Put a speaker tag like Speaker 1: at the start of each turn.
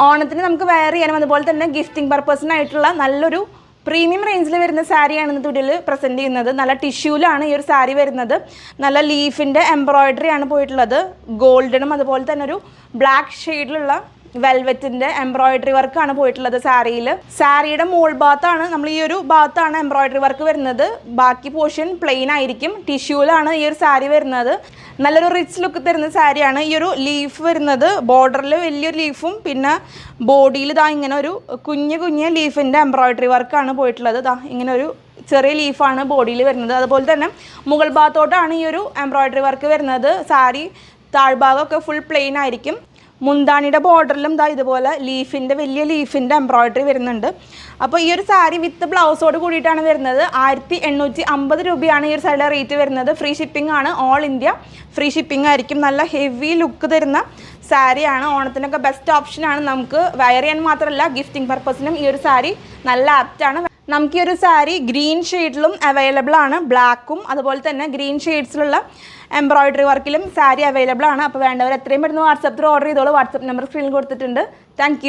Speaker 1: ഓണത്തിന് നമുക്ക് വെയർ ചെയ്യാനും അതുപോലെ തന്നെ ഗിഫ്റ്റിംഗ് പർപ്പസിനായിട്ടുള്ള നല്ലൊരു പ്രീമിയം റേഞ്ചിൽ വരുന്ന സാരിയാണ് ഇന്നത്തെ വീഡിയോയിൽ പ്രസൻറ്റ് ചെയ്യുന്നത്. നല്ല ടിഷ്യൂലാണ് ഈ ഒരു സാരി വരുന്നത്. നല്ല ലീഫിൻ്റെ എംബ്രോയിഡറി ആണ് പോയിട്ടുള്ളത്. ഗോൾഡനും അതുപോലെ തന്നെ ഒരു ബ്ലാക്ക് ഷെയ്ഡിലുള്ള വെൽവെറ്റിൻ്റെ എംബ്രോയിഡറി വർക്കാണ് പോയിട്ടുള്ളത് സാരിയിൽ. സാരിയുടെ മോൾ ഭാഗത്താണ് നമ്മൾ ഈ ഒരു ഭാഗത്താണ് എംബ്രോയിഡറി വർക്ക് വരുന്നത്. ബാക്കി പോർഷൻ പ്ലെയിൻ ആയിരിക്കും. ടിഷ്യൂലാണ് ഈ ഒരു സാരി വരുന്നത്. നല്ലൊരു റിച്ച് ലുക്ക് തരുന്ന സാരിയാണ്. ഈ ഒരു ലീഫ് വരുന്നത് ബോർഡറിൽ വലിയൊരു ലീഫും പിന്നെ ബോഡിയിൽ ഇതാ ഇങ്ങനെ ഒരു കുഞ്ഞ് ലീഫിൻ്റെ എംബ്രോയിഡറി വർക്കാണ് പോയിട്ടുള്ളത്. ഇതാ ഇങ്ങനെ ഒരു ചെറിയ ലീഫാണ് ബോഡിയിൽ വരുന്നത്. അതുപോലെ തന്നെ മുകൾ ഭാഗത്തോട്ടാണ് ഈ ഒരു എംബ്രോയിഡറി വർക്ക് വരുന്നത്. സാരി താഴ്ഭാഗമൊക്കെ ഫുൾ പ്ലെയിൻ ആയിരിക്കും. മുന്താണിയുടെ ബോർഡറിലും ഇതാ ഇതുപോലെ വലിയ ലീഫിൻ്റെ എംബ്രോയിഡറി വരുന്നുണ്ട്. അപ്പോൾ ഈ ഒരു സാരി വിത്ത് ബ്ലൗസോട് കൂടിയിട്ടാണ് വരുന്നത്. 1850 രൂപയാണ് ഈ ഒരു സാരിയുടെ റേറ്റ് വരുന്നത്. ഫ്രീ ഷിപ്പിംഗ് ആണ്. ഓൾ ഇന്ത്യ ഫ്രീ ഷിപ്പിംഗ് ആയിരിക്കും. നല്ല ഹെവി ലുക്ക് തരുന്ന സാരിയാണ്. ഓണത്തിനൊക്കെ ബെസ്റ്റ് ഓപ്ഷനാണ്. നമുക്ക് വെയർ ചെയ്യാൻ മാത്രമല്ല ഗിഫ്റ്റിംഗ് പർപ്പസിനും ഈ ഒരു സാരി നല്ല ആപ്റ്റാണ്. നമുക്ക് ഈ ഒരു സാരി ഗ്രീൻ ഷെയ്ഡിലും അവൈലബിൾ ആണ്. ബ്ലാക്കും അതുപോലെ തന്നെ ഗ്രീൻ ഷെയ്ഡ്സിലുള്ള എംബ്രോയിഡറി വർക്കിലും സാരി അവൈലബിൾ ആണ്. അപ്പോൾ വേണ്ടവർ എത്രയും പെട്ടെന്ന് വാട്സാപ്പിൽ ഓർഡർ ചെയ്തോളൂ. വാട്സാപ്പ് നമ്പർ സ്ക്രീനിൽ കൊടുത്തിട്ടുണ്ട്. താങ്ക്